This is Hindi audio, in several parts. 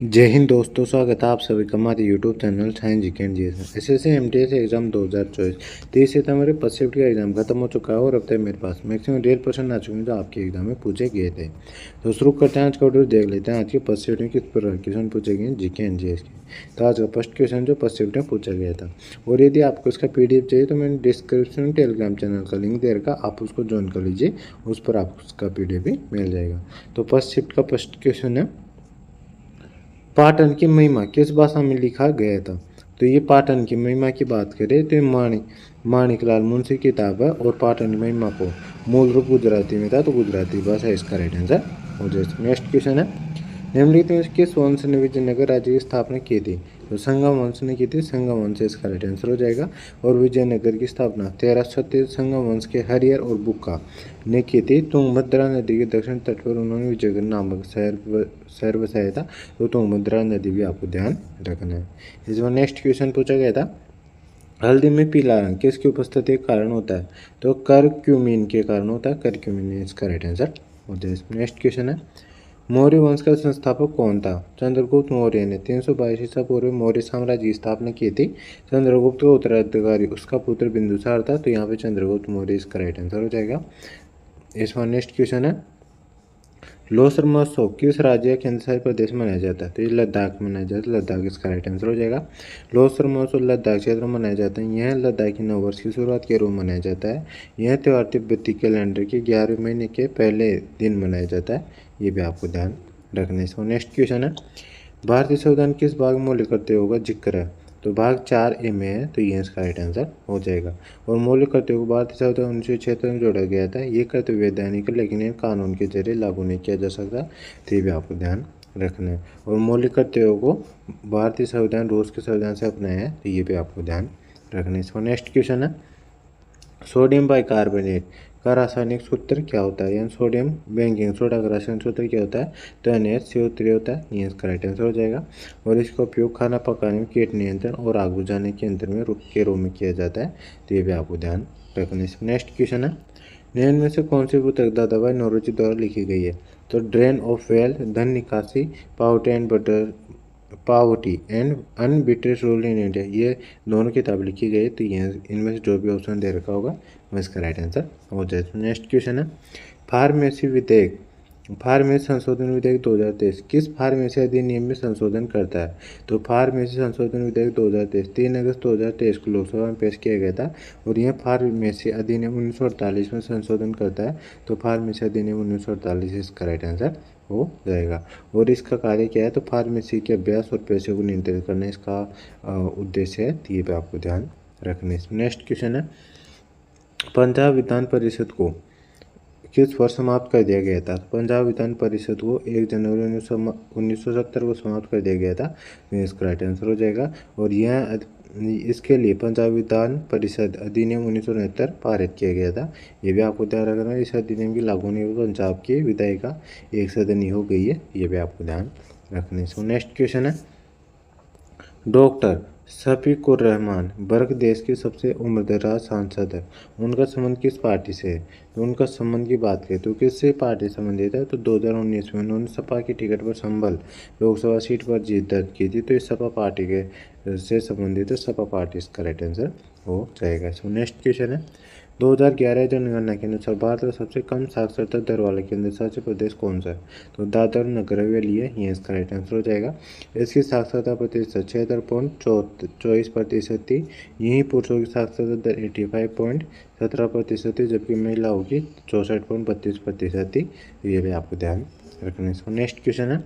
जय हिंद दोस्तों, स्वागत है आप सभी का हमारे YouTube channel science G and GS में। एसएससी एमटीएस एग्जाम 2024 30 सितंबर 50 शिफ्ट का एग्जाम खत्म हो चुका है और अब तक मेरे पास मैक्सिमम रियल क्वेश्चन आ चुके हैं जो आपके एग्जाम में पूछे गए थे। तो शुरू करते हैं आज का वीडियो, देख लेते हैं आज के 50 शिफ्ट में किस प्रकार क्वेश्चन पूछे गए हैं जीके एंड जीएस के। तो आज का फर्स्ट क्वेश्चन जो 50 शिफ्ट में पूछा गया था, और यदि आपको इसका पीडीएफ चाहिए तो मैंने डिस्क्रिप्शन में टेलीग्राम चैनल का लिंक दे रखा, आप उसको ज्वाइन कर लीजिए, उस पर आपको उसका पीडीएफ भी मिल जाएगा। तो फर्स्ट शिफ्ट का फर्स्ट क्वेश्चन है, पाटन की महिमा किस भाषा में लिखा गया था। तो ये पाटन की महिमा की बात करें तो ये माणिकलाल मुंशी की किताब है, और पाटन की महिमा को मूल रूप गुजराती में था, तो गुजराती भाषा इसका राइट आंसर हो जाए। नेक्स्ट क्वेश्चन है, निम्नलिखित में किस वंश ने विजयनगर राज्य की स्थापना की थी। तो संगम वंश ने की थी, संगम वंश इसका राइट आंसर हो जाएगा। और विजयनगर की स्थापना 1336 संगम वंश के हरियर और बुक्का ने की थी। तुंगभद्रा नदी के दक्षिण तट पर उन्होंने विजयनगर नामक शहर बसाया था। तो तुंगभद्रा नदी भी आपको ध्यान रखना है। इस बार नेक्स्ट क्वेश्चन पूछा गया था, हल्दी में पीला रंग किसकी उपस्थिति के कारण होता है। तो करक्यूमिन के कारण होता है, करक्यूमिन इसका राइट आंसर हो जाए। नेक्स्ट क्वेश्चन है, मौर्य वंश का संस्थापक कौन था। चंद्रगुप्त मौर्य ने 322 ईसा पूर्व मौर्य साम्राज्य की स्थापना की थी। चंद्रगुप्त का उत्तराधिकारी उसका पुत्र बिंदुसार था। तो यहाँ पे चंद्रगुप्त मौर्य इसका राइट आंसर हो जाएगा। इसमें नेक्स्ट क्वेश्चन है, लोसर महोत्सव किस राज्य या केंद्र शासित प्रदेश में मनाया जाता है। तो ये लद्दाख में मनाया जाता है, लद्दाख इसका राइट आंसर हो जाएगा। लोसर महोत्सव लद्दाख क्षेत्र में मनाया जाता है। यह लद्दाखी नववर्ष की शुरुआत के रूप में मनाया जाता है। यह त्यौहार तिब्बती कैलेंडर के 11वें महीने के पहले दिन मनाया जाता है। ये भी आपको ध्यान रखने से। नेक्स्ट क्वेश्चन है, भारतीय संविधान किस भाग में मौलिक कर्तव्यों का जिक्र है। तो भाग 4A में है, तो ये इसका राइट आंसर हो जाएगा। और मौलिक कर्तव्यों को भारतीय संविधान 1976 में जोड़ा गया था। ये कर्तव्य वैधानिक है, लेकिन ये कानून के जरिए लागू नहीं किया जा सकता। तो ये भी आपको ध्यान रखना है। और मौलिक कर्तव्यों को भारतीय संविधान रूस के संविधान से अपनाया है। तो ये भी आपको ध्यान रखना है। इसमें नेक्स्ट क्वेश्चन है, सोडियम बाइकार्बोनेट का रासायनिक सूत्र क्या होता है। यानी सोडियम बेंजीन सोडा का रासायनिक सूत्र क्या होता है। तो NaCO3 होता है। ये इसका राइट आंसर हो जाएगा। और इसका उपयोग खाना पकाने में, कीट नियंत्रण और आग बुझाने के यंत्र में के रूप में किया जाता है। तो ये भी आपको ध्यान रखना है। नेक्स्ट क्वेश्चन है, निम्न में से कौन सी पुस्तक दवाई नौरोजी द्वारा लिखी गई है। तो ड्रेन ऑफ वेल, धन निकासी, poverty and unbritish rule in India, ये दोनों किताब लिखी गई। तो ये इनमें से जो भी ऑप्शन दे रखा होगा वो इसका राइट आंसर हो जाए। नेक्स्ट क्वेश्चन है, फार्मेसी विधेयक, फार्मेसी संशोधन विधेयक 2023 किस फार्मेसी अधिनियम में संशोधन करता है। तो फार्मेसी संशोधन विधेयक 2023 3 अगस्त 2023 को लोकसभा में पेश किया गया था। और यह फार्मेसी अधिनियम 1948 में संशोधन करता है। तो फार्मेसी अधिनियम 1948 इसका राइट आंसर हो जाएगा। और इसका कार्य क्या है। तो फार्मेसी के अभ्यास और पेशे को नियंत्रित करना इसका उद्देश्य है। तो ये भी आपको ध्यान रखने। नेक्स्ट क्वेश्चन है, पंजाब विधान परिषद को किस वर्ष समाप्त कर दिया गया था। पंजाब विधान परिषद को 1 जनवरी 1970 को समाप्त कर दिया गया था। इसका राइट आंसर हो जाएगा। और यह इसके लिए पंजाब विधान परिषद अधिनियम 1969 पारित किया गया था। ये भी आपको ध्यान रखना है। इस अधिनियम की लागू होने पर पंजाब की विधायिका एक सदनी हो गई है। ये भी आपको ध्यान रखने से। नेक्स्ट क्वेश्चन है, डॉक्टर शफीकुर रहमान बर्क देश के सबसे उम्रदराज सांसद है। उनका संबंध किस पार्टी से है। तो उनका संबंध की बात करें तो किससे पार्टी संबंधित है। तो 2019 में उन्होंने सपा की टिकट पर संभल लोकसभा सीट पर जीत दर्ज की थी। तो इस सपा पार्टी के से संबंधित है। सपा पार्टी इसका राइट आंसर हो जाएगा। सो नेक्स्ट क्वेश्चन है, 2011 जनगणना के अनुसार भारत का सबसे कम साक्षरता दर वाला केंद्र शासित प्रदेश कौन सा है। तो दादर नगर हवेली है। ये इसका राइट आंसर हो जाएगा। इसकी साक्षरता प्रतिशत 76.24% थी। यहीं पुरुषों की साक्षरता दर 85.17% थी, जबकि महिलाओं की 64.32% थी। ये भी आपको ध्यान रखने से। नेक्स्ट क्वेश्चन है,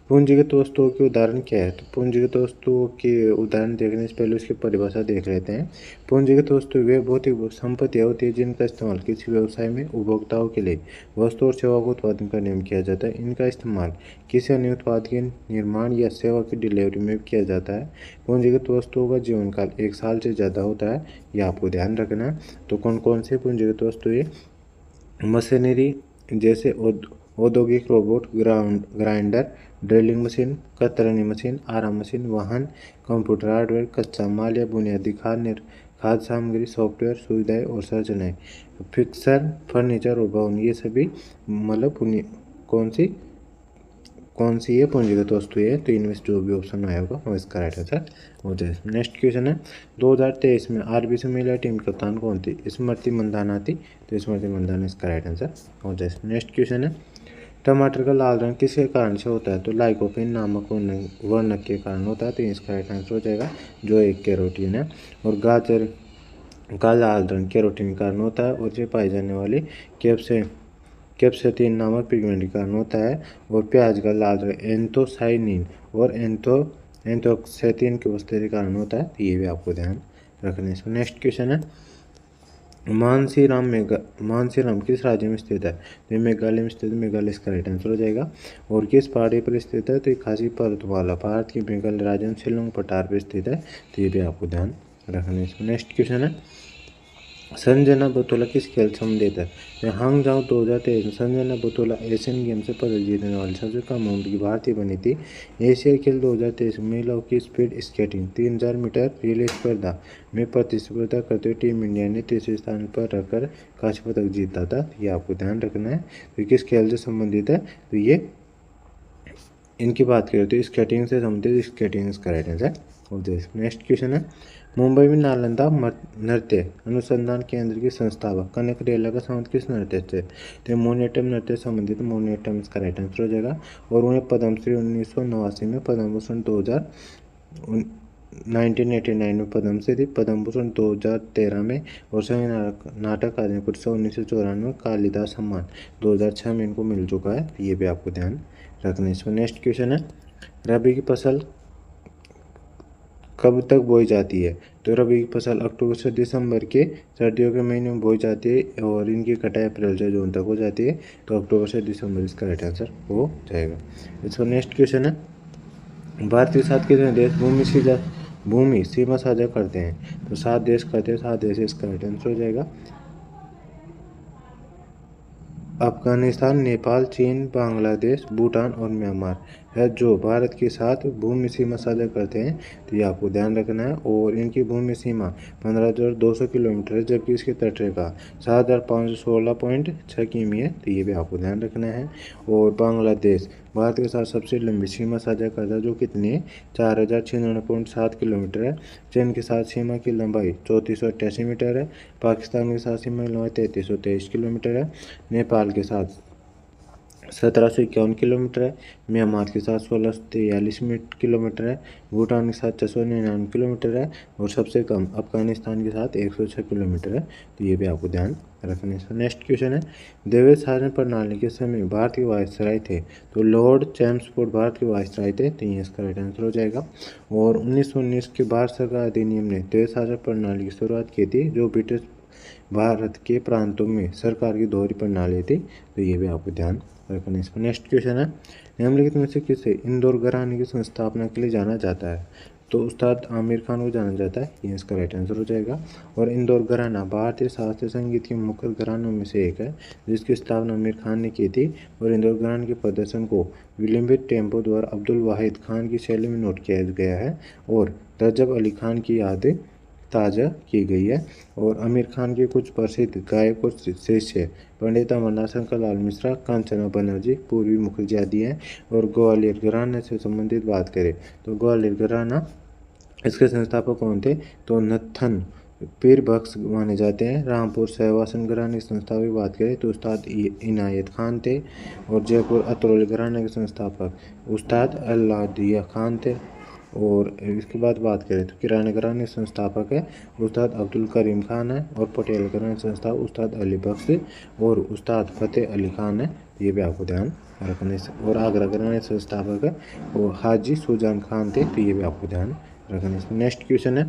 पूंजीगत वस्तुओं के उदाहरण क्या है। तो पूंजीगत वस्तुओं के उदाहरण देखने से पहले उसकी परिभाषा देख लेते हैं। पूंजीगत वस्तु वे भौतिक संपत्तियाँ होती है जिनका इस्तेमाल किसी व्यवसाय में उपभोक्ताओं के लिए वस्तु और सेवा को उत्पादन करने में किया जाता है। इनका इस्तेमाल किसी अन्य उत्पाद के निर्माण या सेवा की डिलीवरी में किया जाता है। पूंजीगत वस्तुओं का जीवन काल 1 साल से ज़्यादा होता है। ये आपको ध्यान रखना है। तो कौन कौन से पूंजीगत वस्तुएं, मशीनरी जैसे औद्योगिक रोबोट, ग्राइंडर, ड्रिलिंग मशीन, कतरनी मशीन, आराम मशीन, वाहन, कंप्यूटर हार्डवेयर, कच्चा माल या बुनियादी खाद्य सामग्री, सॉफ्टवेयर सुविधाएं और संरचनाएं, फिक्सर, फर्नीचर और भवन, ये सभी मतलब कौन सी कौन सी है पूंजीगत वस्तु है, तो इनमें से जो भी ऑप्शन आया होगा वो इसका राइट आंसर हो जाए। नेक्स्ट क्वेश्चन है 2023 में आरबीसी महिला टीम कप्तान कौन थी, स्मृति मंदाना थी, तो स्मृति मंदाना इसका राइट आंसर हो जाए। नेक्स्ट क्वेश्चन है टमाटर का लाल रंग किसके कारण से होता है, तो लाइकोपीन नामक वर्णक के कारण होता है, तो इसका राइट आंसर हो जाएगा जो एक कैरोटीन है। और गाजर का लाल रंग कैरोटीन के कारण होता है, और ये पाई जाने वाली कैप्सेसिन नामक पिगमेंट के कारण होता है। और प्याज का लाल रंग एंथोसाइनिन और एंथोक्सैटिन की उपस्थिति के कारण होता है, तो ये भी आपको ध्यान रखना है। नेक्स्ट क्वेश्चन है मानसीराम किस राज्य में स्थित है, तो मेघालय में स्थित है, मेघालय इसका राइट आंसर हो जाएगा। और किस पहाड़ी पर स्थित है, तो ये खासी पर्वतमाला भारत के मेघालय राज्य में शिलोंग पठार पर स्थित है, तो ये भी आपको ध्यान रखना है। नेक्स्ट क्वेश्चन है संजना बतौला किस खेल से संबंधित है, तो हांगझाओ 2023 में संजना बतौला एशियन गेम से पदक जीतने वाली सबसे कम उम्र की भारतीय बनी थी। एशियाई खेल 2023 में महिलाओं की स्पीड स्केटिंग 3000 मीटर रिले स्पर्धा में प्रतिस्पर्धा करते हुए टीम इंडिया ने तीसरे स्थान पर रहकर कांस्य पदक जीता था, ये आपको ध्यान रखना है। तो किस खेल से संबंधित है, तो ये इनकी बात करें तो स्केटिंग से संबंधित स्केटिंग इसका राइट आंसर हो जाए। नेक्स्ट क्वेश्चन है मुंबई में नालंदा नृत्य अनुसंधान केंद्र की संस्थापक कनक रेला का संबंध किस नृत्य से, तो मोहिनीअट्टम नृत्य संबंधित मोहिनीअट्टम इसका राइट आंसर हो जाएगा। और उन्हें पद्मश्री 1989 में, पद्म भूषण 1989 में पद्मश्री थी, पद्म भूषण 2013 में, और संघ नाटक अकादमी पुरस्कार 1994 में, कालिदास सम्मान 2006 में इनको मिल चुका है, तो ये भी आपको ध्यान रखना है। इसमें नेक्स्ट क्वेश्चन है रबी की फसल कब तक बोई जाती है, तो रबी की फसल अक्टूबर से दिसंबर के सर्दियों के महीने में बोई जाती है, और इनकी कटाई अप्रैल से जून तक हो जाती है, तो अक्टूबर से दिसंबर इसका राइट आंसर हो जाएगा। इसका नेक्स्ट क्वेश्चन है भारत के साथ कितने देश भूमि सीमा साझा करते हैं, तो 7 देश करते हैं, 7 देश इसका राइट आंसर हो जाएगा। अफगानिस्तान, नेपाल, चीन, बांग्लादेश, भूटान और म्यांमार है जो भारत के साथ भूमि सीमा साझा करते हैं, तो ये आपको ध्यान रखना है। और इनकी भूमि सीमा 15,200 किलोमीटर है, जबकि इसकी तटरेखा 7,516.6 किमी है, तो ये भी आपको ध्यान रखना है। और बांग्लादेश भारत के साथ सबसे लंबी सीमा साझा करता है, जो कितनी है 4,096.7 किलोमीटर है। चीन के साथ सीमा की लंबाई 3488 मीटर है। पाकिस्तान के साथ सीमा की लंबाई 3323 किलोमीटर है। नेपाल के साथ 1751 किलोमीटर है। म्यांमार के साथ 1643 किलोमीटर है। भूटान के साथ 699 किलोमीटर है। और सबसे कम अफगानिस्तान के साथ 106 किलोमीटर है, तो ये भी आपको ध्यान रखने से। नेक्स्ट क्वेश्चन है द्विवेद शासन प्रणाली के समय भारत के वायसराय थे, तो लॉर्ड चैम्सफोर्ड भारत के वायसराय थे, तो ये इसका राइट आंसर हो जाएगा। और 1919 के भारत सरकार अधिनियम ने द्विवेद शासन प्रणाली की शुरुआत की थी, जो ब्रिटिश भारत के प्रांतों में सरकार की दोहरी प्रणाली थी, तो ये भी आपको ध्यान रखना है। नेक्स्ट क्वेश्चन है निम्नलिखित में से किसे इंदौर घराने की संस्थापना के लिए जाना जाता है, तो उस्ताद आमिर खान को जाना जाता है, ये इसका राइट आंसर हो जाएगा। और इंदौर घराना भारतीय शास्त्रीय संगीत के मुख्य घरानों में से एक है, जिसकी स्थापना आमिर खान ने की थी। और इंदौर घराने के प्रदर्शन को विलंबित टेम्पो द्वारा अब्दुल वाहिद खान की शैली में नोट किया गया है, और रजब अली खान की यादें ताज़ा की गई है। और आमिर खान के कुछ प्रसिद्ध गायक और शिष्य पंडित अमरनाथ शंकरलाल मिश्रा, कांचना बनर्जी, पूर्वी मुखर्जी आदि हैं। और ग्वालियर घराने से संबंधित बात करें तो ग्वालियर घराना इसके संस्थापक कौन थे, तो नत्थन पीर बख्श माने जाते हैं। रामपुर सहवासन घराने की संस्थापक की बात करें तो उस्ताद इनायत खान थे। और जयपुर अतरौली घराने के संस्थापक उस्ताद अल्लादिया खान थे। और इसके बाद बात करें तो किराना घराने संस्थापक है उस्ताद अब्दुल करीम खान है। और पटेल घराने संस्थापक उस्ताद अली बख्श और उस्ताद फतेह अली खान है, ये भी आपको ध्यान रखने से। और आगरा घराने संस्थापक है वो हाजी सुजान खान थे, तो ये भी आपको ध्यान रखने से। नेक्स्ट क्वेश्चन है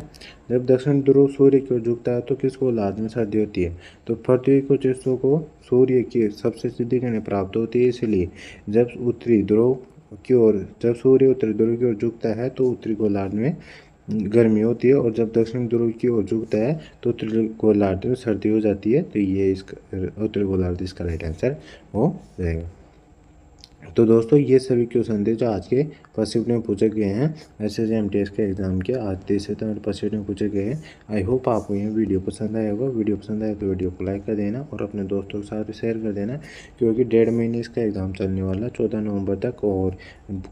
जब दक्षिण ध्रुव सूर्य की ओर झुकता है तो किसको गोलार्ध में सर्दी होती है, तो पृथ्वी को चित्रों को सूर्य की सबसे सीधी किरणें प्राप्त होती है, इसलिए जब सूर्य उत्तरी ध्रुव की ओर झुकता है तो उत्तरी गोलार्ध में गर्मी होती है। और जब दक्षिण ध्रुव की ओर झुकता है तो उत्तरी गोलार्ध में सर्दी हो जाती है, तो ये इसका उत्तरी गोलार्ध इसका राइट आंसर हो जाएगा। तो दोस्तों ये सभी क्वेश्चन थे जो आज के फर्स्ट शिफ्ट में पूछे गए हैं एसएससी एमटीएस के एग्जाम के। आज 30 सितंबर फर्स्ट शिफ्ट में पूछे गए हैं। आई होप आपको ये वीडियो पसंद आया होगा। वीडियो पसंद आए तो वीडियो को लाइक कर देना और अपने दोस्तों के साथ भी शेयर कर देना, क्योंकि 1.5 महीने इसका एग्ज़ाम चलने वाला है 14 नवंबर तक, और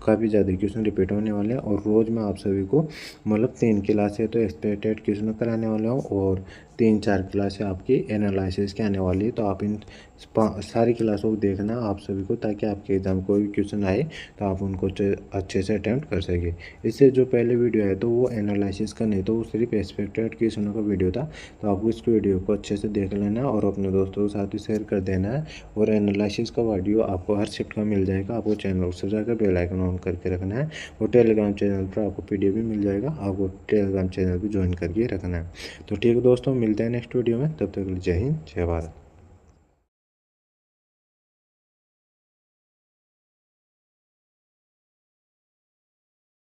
काफ़ी ज़्यादा क्वेश्चन रिपीट होने वाले हैं। और रोज़ मैं आप सभी को मतलब 3 क्लासें तो एक्सपेक्टेड क्वेश्चन कराने वाला हूँ और 3-4 क्लासें आपकी एनालिसिस की आने वाली है। तो आप इन सारी क्लासों को देखना आप सभी को, ताकि आपके एग्ज़ाम कोई भी क्वेश्चन आए तो आप उनको अच्छे से अटैम्प्ट कर सके। इससे जो पहले वीडियो है तो वो एनालिसिस का नहीं, तो वो सिर्फ एक्सपेक्टेड क्वेश्चनों का वीडियो था। तो आपको इस वीडियो को अच्छे से देख लेना है और अपने दोस्तों के साथ भी शेयर कर देना है। और एनालिसिस का वीडियो आपको हर शिफ्ट का मिल जाएगा। आपको चैनल को सब्सक्राइब कर बेल आइकन ऑन करके रखना है। और टेलीग्राम चैनल पर आपको PDF भी मिल जाएगा, आपको टेलीग्राम चैनल भी ज्वाइन करके रखना है। तो ठीक है दोस्तों, मिलते हैं नेक्स्ट वीडियो में। तब तक के लिए जय हिंद, जय भारत।